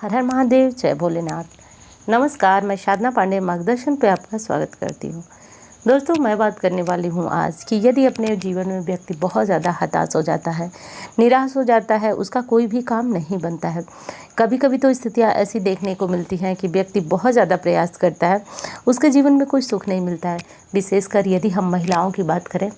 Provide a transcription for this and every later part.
हर हर महादेव, जय भोलेनाथ। नमस्कार, मैं साधना पांडे मार्गदर्शन पे आपका स्वागत करती हूँ। दोस्तों, मैं बात करने वाली हूँ आज कि यदि अपने जीवन में व्यक्ति बहुत ज़्यादा हताश हो जाता है, निराश हो जाता है, उसका कोई भी काम नहीं बनता है। कभी कभी तो स्थितियाँ ऐसी देखने को मिलती हैं कि व्यक्ति बहुत ज़्यादा प्रयास करता है, उसके जीवन में कोई सुख नहीं मिलता है। विशेषकर यदि हम महिलाओं की बात करें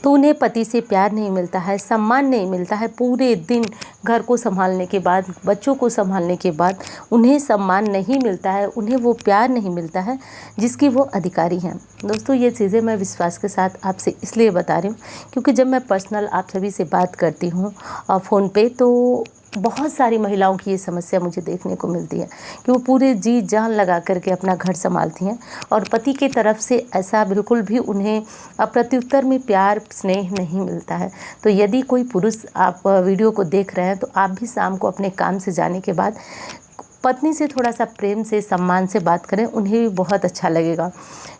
तो उन्हें पति से प्यार नहीं मिलता है, सम्मान नहीं मिलता है। पूरे दिन घर को संभालने के बाद, बच्चों को संभालने के बाद उन्हें सम्मान नहीं मिलता है, उन्हें वो प्यार नहीं मिलता है जिसकी वो अधिकारी हैं। दोस्तों, ये चीज़ें मैं विश्वास के साथ आपसे इसलिए बता रही हूँ क्योंकि जब मैं पर्सनल आप सभी से बात करती हूँ फ़ोन पे, तो बहुत सारी महिलाओं की ये समस्या मुझे देखने को मिलती है कि वो पूरे जी जान लगा करके अपना घर संभालती हैं और पति की तरफ से ऐसा बिल्कुल भी उन्हें प्रत्युत्तर में प्यार स्नेह नहीं मिलता है। तो यदि कोई पुरुष आप वीडियो को देख रहे हैं तो आप भी शाम को अपने काम से जाने के बाद पत्नी से थोड़ा सा प्रेम से सम्मान से बात करें, उन्हें भी बहुत अच्छा लगेगा।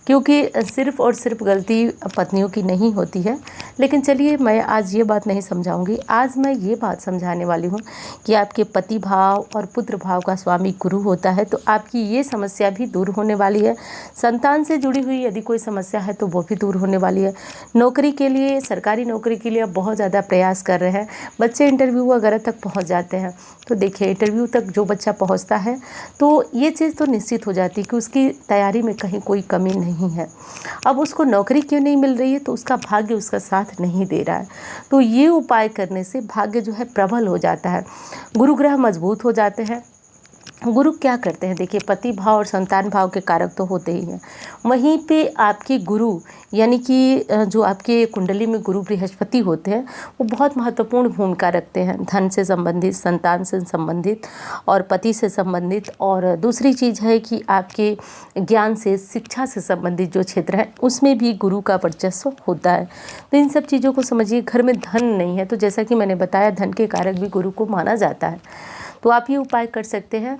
क्योंकि सिर्फ़ और सिर्फ गलती पत्नियों की नहीं होती है। लेकिन चलिए, मैं आज ये बात नहीं समझाऊंगी। आज मैं ये बात समझाने वाली हूँ कि आपके पति भाव और पुत्र भाव का स्वामी गुरु होता है, तो आपकी ये समस्या भी दूर होने वाली है। संतान से जुड़ी हुई यदि कोई समस्या है तो वो भी दूर होने वाली है। नौकरी के लिए, सरकारी नौकरी के लिए आप बहुत ज़्यादा प्रयास कर रहे हैं, बच्चे इंटरव्यू वगैरह तक पहुँच जाते हैं। तो देखिए, इंटरव्यू तक जो बच्चा पहुँचता है तो ये चीज़ तो निश्चित हो जाती है कि उसकी तैयारी में कहीं कोई कमी नहीं है। अब उसको नौकरी क्यों नहीं मिल रही है? तो उसका भाग्य उसका साथ नहीं दे रहा है। तो ये उपाय करने से भाग्य जो है प्रबल हो जाता है, गुरु ग्रह मजबूत हो जाते हैं। गुरु क्या करते हैं? देखिए, पति भाव और संतान भाव के कारक तो होते ही हैं, वहीं पे आपके गुरु यानी कि जो आपके कुंडली में गुरु बृहस्पति होते हैं, वो बहुत महत्वपूर्ण भूमिका रखते हैं धन से संबंधित, संतान से संबंधित और पति से संबंधित। और दूसरी चीज़ है कि आपके ज्ञान से, शिक्षा से संबंधित जो क्षेत्र है उसमें भी गुरु का वर्चस्व होता है। तो इन सब चीज़ों को समझिए। घर में धन नहीं है तो जैसा कि मैंने बताया, धन के कारक भी गुरु को माना जाता है। तो आप ये उपाय कर सकते हैं।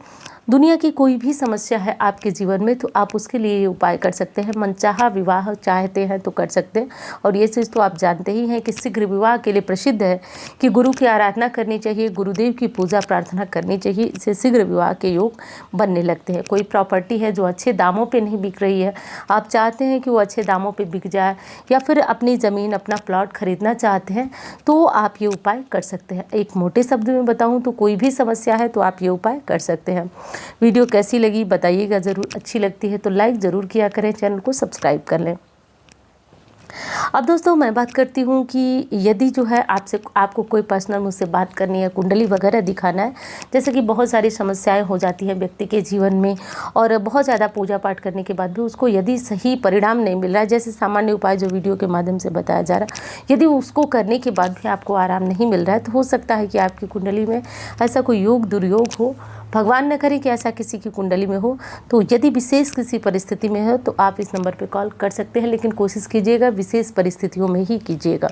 दुनिया की कोई भी समस्या है आपके जीवन में तो आप उसके लिए ये उपाय कर सकते हैं। मनचाहा विवाह चाहते हैं तो कर सकते हैं। और ये चीज़ तो आप जानते ही हैं कि शीघ्र विवाह के लिए प्रसिद्ध है कि गुरु की आराधना करनी चाहिए, गुरुदेव की पूजा प्रार्थना करनी चाहिए। इससे शीघ्र विवाह के योग बनने लगते हैं। कोई प्रॉपर्टी है जो अच्छे दामों पर नहीं बिक रही है, आप चाहते हैं कि वो अच्छे दामों पर बिक जाए, या फिर अपनी ज़मीन, अपना प्लॉट खरीदना चाहते हैं, तो आप ये उपाय कर सकते हैं। एक मोटे शब्द में बताऊँ तो कोई भी समस्या है तो आप ये उपाय कर सकते हैं। वीडियो कैसी लगी बताइएगा ज़रूर। अच्छी लगती है तो लाइक ज़रूर किया करें, चैनल को सब्सक्राइब कर लें। अब दोस्तों, मैं बात करती हूँ कि यदि जो है आपको कोई पर्सनल मुझसे बात करनी है, कुंडली वगैरह दिखाना है, जैसे कि बहुत सारी समस्याएं हो जाती हैं व्यक्ति के जीवन में और बहुत ज़्यादा पूजा पाठ करने के बाद भी उसको यदि सही परिणाम नहीं मिल रहा है, जैसे सामान्य उपाय जो वीडियो के माध्यम से बताया जा रहा है, यदि उसको करने के बाद भी आपको आराम नहीं मिल रहा है, तो हो सकता है कि आपकी कुंडली में ऐसा कोई योग दुर्योग हो। भगवान न करे कि ऐसा किसी की कुंडली में हो। तो यदि विशेष किसी परिस्थिति में हो तो आप इस नंबर पर कॉल कर सकते हैं, लेकिन कोशिश कीजिएगा विशेष परिस्थितियों में ही कीजिएगा।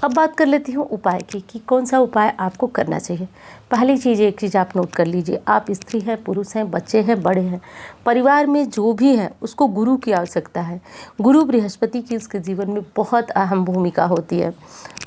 अब बात कर लेती हूँ उपाय की कि कौन सा उपाय आपको करना चाहिए। पहली चीज़, एक चीज़ आप नोट कर लीजिए, आप स्त्री हैं, पुरुष हैं, बच्चे हैं, बड़े हैं, परिवार में जो भी है उसको गुरु की आवश्यकता है। गुरु बृहस्पति की उसके जीवन में बहुत अहम भूमिका होती है।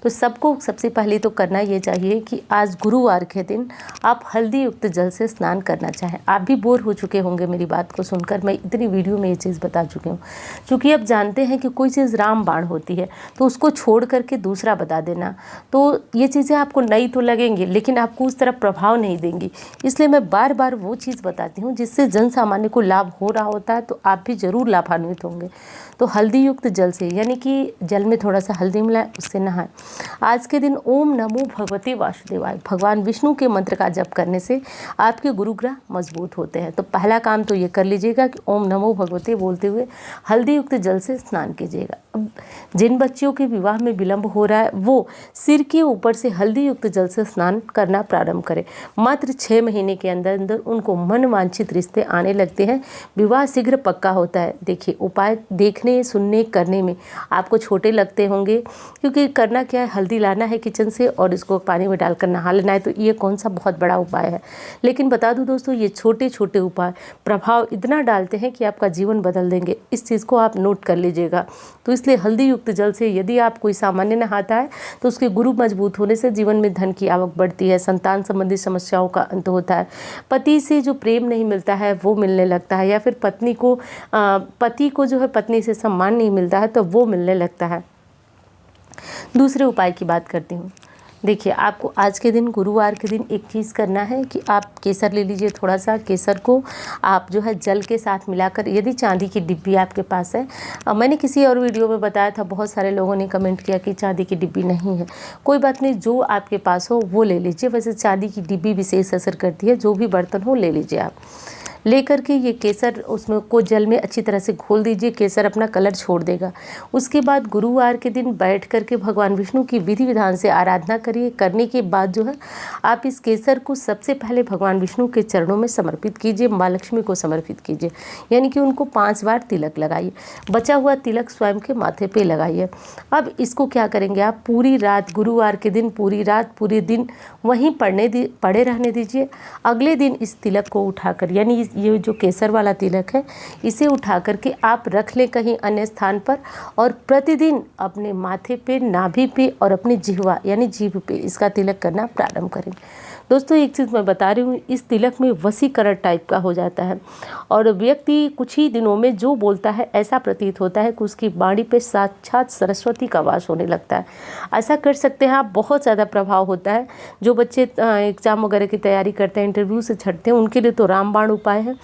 तो सबको सबसे पहले तो करना ये चाहिए कि आज गुरुवार के दिन आप हल्दी युक्त जल से स्नान करना चाहें। आप भी बोर हो चुके होंगे मेरी बात को सुनकर, मैं इतनी वीडियो में ये चीज़ बता चुकी हूँ। क्योंकि अब जानते हैं कि कोई चीज़ रामबाण होती है तो उसको छोड़ करके दूसरा बता देना, तो ये चीज़ें आपको नई तो लगेंगी लेकिन आपको उस तरफ प्रभाव नहीं देंगी। इसलिए मैं बार बार वो चीज़ बताती हूँ जिससे जन सामान्य को लाभ हो रहा होता है, तो आप भी ज़रूर लाभान्वित होंगे। तो हल्दी युक्त जल से, यानी कि जल में थोड़ा सा हल्दी मिलाएं, उससे नहाएं। आज के दिन ओम नमो भगवते वासुदेवाय भगवान विष्णु के मंत्र का जप करने से आपके गुरु ग्रह मजबूत होते हैं। तो पहला काम तो ये कर लीजिएगा कि ओम नमो भगवते बोलते हुए हल्दी युक्त जल से स्नान कीजिएगा। अब जिन बच्चियों के विवाह में विलंब हो रहा है वो सिर के ऊपर से हल्दी युक्त जल से स्नान करना प्रारंभ करें। मात्र 6 महीने के अंदर अंदर उनको मन वांछित रिश्ते आने लगते हैं, विवाह शीघ्र पक्का होता है। देखिए, उपाय देखने, सुनने, करने में आपको छोटे लगते होंगे, क्योंकि करना क्या है, हल्दी लाना है किचन से और इसको पानी में डालकर नहा लेना है, तो ये कौन सा बहुत बड़ा उपाय है। लेकिन बता दूं दोस्तों, ये छोटे छोटे उपाय प्रभाव इतना डालते हैं कि आपका जीवन बदल देंगे। इस चीज़ को आप नोट कर लीजिएगा। तो इसलिए हल्दी युक्त जल से, यदि आप कोई सामान्य नहाता है है तो उसके गुरु मजबूत होने से जीवन में धन की आवक बढ़ती है, संतान संबंधी समस्याओं का अंत होता है, पति से जो प्रेम नहीं मिलता है वो मिलने लगता है, या फिर पति को जो है पत्नी से सम्मान नहीं मिलता है तो वो मिलने लगता है। दूसरे उपाय की बात करती हूँ। देखिए, आपको आज के दिन गुरुवार के दिन एक चीज़ करना है कि आप केसर ले लीजिए। थोड़ा सा केसर को आप जो है जल के साथ मिलाकर, यदि चांदी की डिब्बी आपके पास है, मैंने किसी और वीडियो में बताया था, बहुत सारे लोगों ने कमेंट किया कि चांदी की डिब्बी नहीं है। कोई बात नहीं, जो आपके पास हो वो ले लीजिए। वैसे चांदी की डिब्बी विशेष असर करती है, जो भी बर्तन हो ले लीजिए। आप लेकर के ये केसर उसमें को जल में अच्छी तरह से घोल दीजिए। केसर अपना कलर छोड़ देगा। उसके बाद गुरुवार के दिन बैठ करके भगवान विष्णु की विधि विधान से आराधना करिए। करने के बाद जो है आप इस केसर को सबसे पहले भगवान विष्णु के चरणों में समर्पित कीजिए, माँ लक्ष्मी को समर्पित कीजिए, यानी कि उनको 5 बार तिलक लगाइए। बचा हुआ तिलक स्वयं के माथे पे लगाइए। अब इसको क्या करेंगे, आप पूरी रात, गुरुवार के दिन पूरी रात पूरे दिन वहीं पड़े रहने दीजिए। अगले दिन इस तिलक को उठाकर, यानी ये जो केसर वाला तिलक है, इसे उठा करके आप रख लें कहीं अन्य स्थान पर, और प्रतिदिन अपने माथे पे, नाभि पे और अपनी जिह्वा यानी जीभ पे इसका तिलक करना प्रारंभ करें। दोस्तों, एक चीज़ मैं बता रही हूँ, इस तिलक में वशीकरण टाइप का हो जाता है और व्यक्ति कुछ ही दिनों में जो बोलता है ऐसा प्रतीत होता है कि उसकी वाणी पे साक्षात सरस्वती का वास होने लगता है। ऐसा कर सकते हैं आप, बहुत ज़्यादा प्रभाव होता है। जो बच्चे एग्ज़ाम वगैरह की तैयारी करते हैं, इंटरव्यू से छटते हैं, उनके लिए तो रामबाण उपाय है।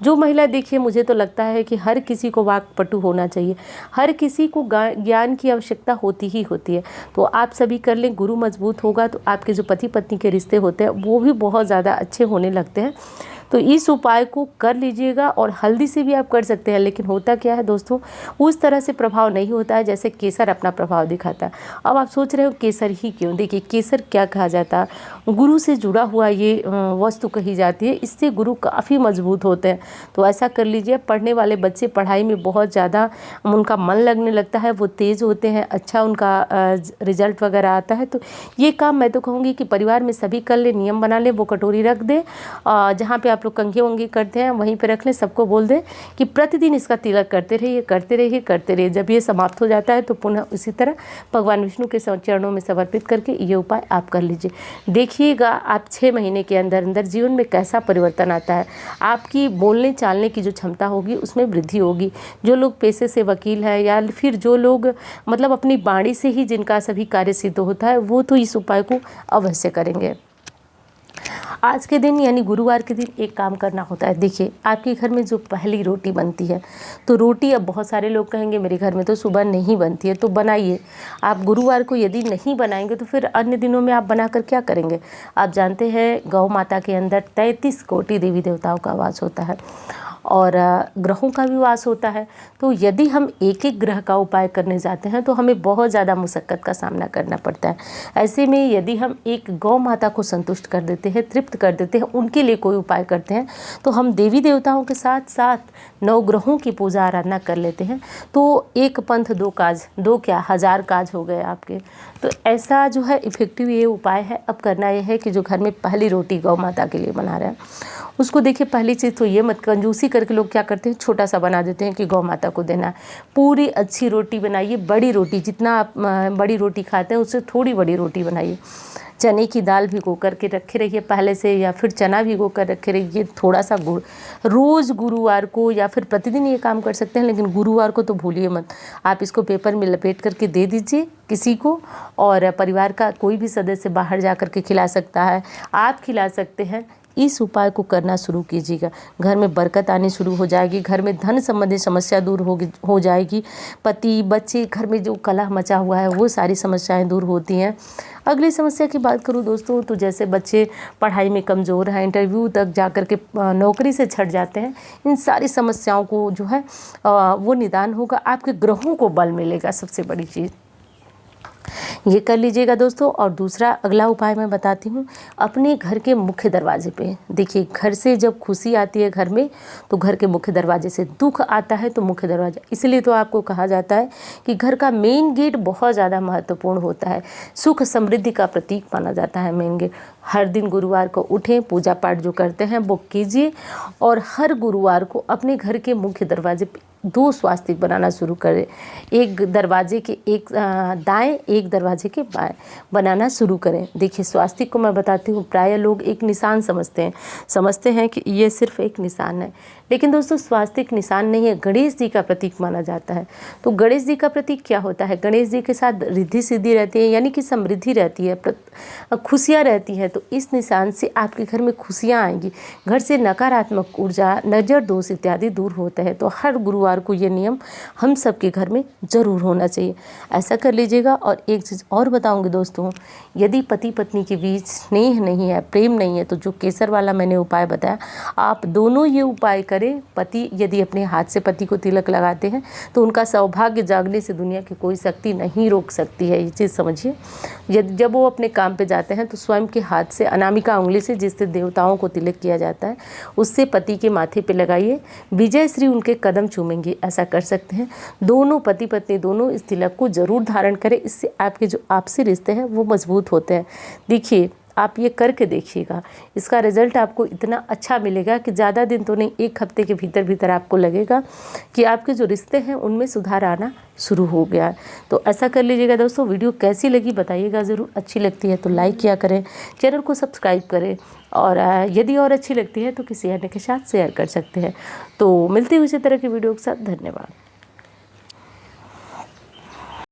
जो महिला, देखिए, मुझे तो लगता है कि हर किसी को वाक्पटु होना चाहिए, हर किसी को ज्ञान की आवश्यकता होती ही होती है। तो आप सभी कर लें, गुरु मजबूत होगा तो आपके जो पति पत्नी के रिश्ते होते हैं वो भी बहुत ज़्यादा अच्छे होने लगते हैं। तो इस उपाय को कर लीजिएगा। और हल्दी से भी आप कर सकते हैं, लेकिन होता क्या है दोस्तों, उस तरह से प्रभाव नहीं होता है जैसे केसर अपना प्रभाव दिखाता है। अब आप सोच रहे हो केसर ही क्यों? देखिए, केसर क्या कहा जाता है, गुरु से जुड़ा हुआ ये वस्तु कही जाती है। इससे गुरु काफ़ी मजबूत होते हैं। तो ऐसा कर लीजिए। पढ़ने वाले बच्चे पढ़ाई में बहुत ज़्यादा उनका मन लगने लगता है, वो तेज़ होते हैं, अच्छा उनका रिजल्ट वगैरह आता है। तो ये काम मैं तो कहूँगी कि परिवार में सभी कर लें, नियम बना लें। वो कटोरी रख दें, जहाँ पे आप लोग कंघी वंघी करते हैं वहीं पे रख लें। सबको बोल दें कि प्रतिदिन इसका तिलक करते रहिए, करते रहिए, करते रहिए। जब ये समाप्त हो जाता है तो पुनः उसी तरह भगवान विष्णु के चरणों में समर्पित करके ये उपाय आप कर लीजिए। देखिएगा आप 6 महीने के अंदर अंदर जीवन में कैसा परिवर्तन आता है। आपकी बोलने चालने की जो क्षमता होगी उसमें वृद्धि होगी। जो लोग पेशे से वकील है, या फिर जो लोग मतलब अपनी वाणी से ही जिनका सभी कार्य सिद्ध होता है, वो तो इस उपाय को अवश्य करेंगे। आज के दिन यानी गुरुवार के दिन एक काम करना होता है। देखिए, आपके घर में जो पहली रोटी बनती है, तो रोटी, अब बहुत सारे लोग कहेंगे मेरे घर में तो सुबह नहीं बनती है, तो बनाइए। आप गुरुवार को यदि नहीं बनाएंगे तो फिर अन्य दिनों में आप बनाकर क्या करेंगे? आप जानते हैं गौ माता के अंदर 33 कोटि देवी देवताओं का वास होता है और ग्रहों का भी वास होता है। तो यदि हम एक एक ग्रह का उपाय करने जाते हैं तो हमें बहुत ज़्यादा मुशक्क़त का सामना करना पड़ता है। ऐसे में यदि हम एक गौ माता को संतुष्ट कर देते हैं, तृप्त कर देते हैं, उनके लिए कोई उपाय करते हैं, तो हम देवी देवताओं के साथ साथ 9 ग्रहों की पूजा आराधना कर लेते हैं। तो एक पंथ 2 काज, 2 क्या 1000 काज हो गए आपके। तो ऐसा जो है इफ़ेक्टिव ये उपाय है। अब करना ये है कि जो घर में पहली रोटी गौ माता के लिए बना रहे हैं उसको, देखिए, पहली चीज़ तो ये मत, कंजूसी करके लोग क्या करते हैं, छोटा सा बना देते हैं कि गौ माता को देना है। पूरी अच्छी रोटी बनाइए, बड़ी रोटी, जितना आप बड़ी रोटी खाते हैं उससे थोड़ी बड़ी रोटी बनाइए। चने की दाल भिगो करके रखे रहिए पहले से, या फिर चना भिगो कर रखे रहिए, थोड़ा सा गुड़। रोज़ गुरुवार को या फिर प्रतिदिन ये काम कर सकते हैं, लेकिन गुरुवार को तो भूलिए मत। आप इसको पेपर में लपेट करके दे दीजिए किसी को, और परिवार का कोई भी सदस्य बाहर जा कर के खिला सकता है, आप खिला सकते हैं। इस उपाय को करना शुरू कीजिएगा। घर में बरकत आनी शुरू हो जाएगी, घर में धन संबंधी समस्या दूर हो जाएगी। पति बच्चे, घर में जो कलह मचा हुआ है वो सारी समस्याएं दूर होती हैं। अगली समस्या की बात करूं दोस्तों, तो जैसे बच्चे पढ़ाई में कमज़ोर हैं, इंटरव्यू तक जा कर के नौकरी से छट जाते हैं, इन सारी समस्याओं को जो है वो निदान होगा। आपके ग्रहों को बल मिलेगा, सबसे बड़ी चीज़ ये कर लीजिएगा दोस्तों। और दूसरा अगला उपाय मैं बताती हूँ, अपने घर के मुख्य दरवाजे पे। देखिए, घर से जब खुशी आती है घर में, तो घर के मुख्य दरवाजे से दुख आता है तो मुख्य दरवाजा। इसलिए तो आपको कहा जाता है कि घर का मेन गेट बहुत ज़्यादा महत्वपूर्ण होता है, सुख समृद्धि का प्रतीक माना जाता है मेन गेट। हर दिन गुरुवार को उठें, पूजा पाठ जो करते हैं वो कीजिए, और हर गुरुवार को अपने घर के मुख्य दरवाजे पे 2 स्वास्तिक बनाना शुरू करें। एक दरवाजे के एक दाएं, एक दरवाजे के बाएं बनाना शुरू करें। देखिए स्वास्तिक को मैं बताती हूँ, प्राय लोग एक निशान समझते हैं कि ये सिर्फ एक निशान है, लेकिन दोस्तों स्वास्तिक निशान नहीं है, गणेश जी का प्रतीक माना जाता है। तो गणेश जी का प्रतीक क्या होता है? गणेश जी के साथ रिद्धि सिद्धि रहती है, यानी कि समृद्धि रहती है, खुशियाँ रहती हैं। तो इस निशान से आपके घर में खुशियाँ आएंगी, घर से नकारात्मक ऊर्जा, नज़र दोष इत्यादि दूर होता है। तो हर गुरुवार को ये नियम हम सबके घर में ज़रूर होना चाहिए, ऐसा कर लीजिएगा। और एक चीज़ और बताऊंगी दोस्तों, यदि पति पत्नी के बीच स्नेह नहीं है, प्रेम नहीं है, तो जो केसर वाला मैंने उपाय बताया, आप दोनों ये उपाय करें। पति यदि अपने हाथ से पति को तिलक लगाते हैं तो उनका सौभाग्य जागने से दुनिया की कोई शक्ति नहीं रोक सकती है, ये चीज़ समझिए। जब वो अपने काम पे जाते हैं तो स्वयं के हाथ से अनामिका उंगली से, जिससे देवताओं को तिलक किया जाता है, उससे पति के माथे पे लगाइए, विजय श्री उनके कदम चूमेंगे। ऐसा कर सकते हैं। दोनों पति पत्नी दोनों इस तिलक को जरूर धारण करें, इससे आपके जो आपसी रिश्ते हैं वो मजबूत होते हैं। देखिए आप ये करके देखिएगा, इसका रिजल्ट आपको इतना अच्छा मिलेगा कि ज़्यादा दिन तो नहीं, 1 हफ्ते के भीतर आपको लगेगा कि आपके जो रिश्ते हैं उनमें सुधार आना शुरू हो गया है। तो ऐसा कर लीजिएगा दोस्तों। वीडियो कैसी लगी बताइएगा ज़रूर, अच्छी लगती है तो लाइक किया करें, चैनल को सब्सक्राइब करें, और यदि और अच्छी लगती है तो किसी अन्य के साथ शेयर कर सकते हैं। तो मिलती हुई इसी तरह की वीडियो के साथ, धन्यवाद।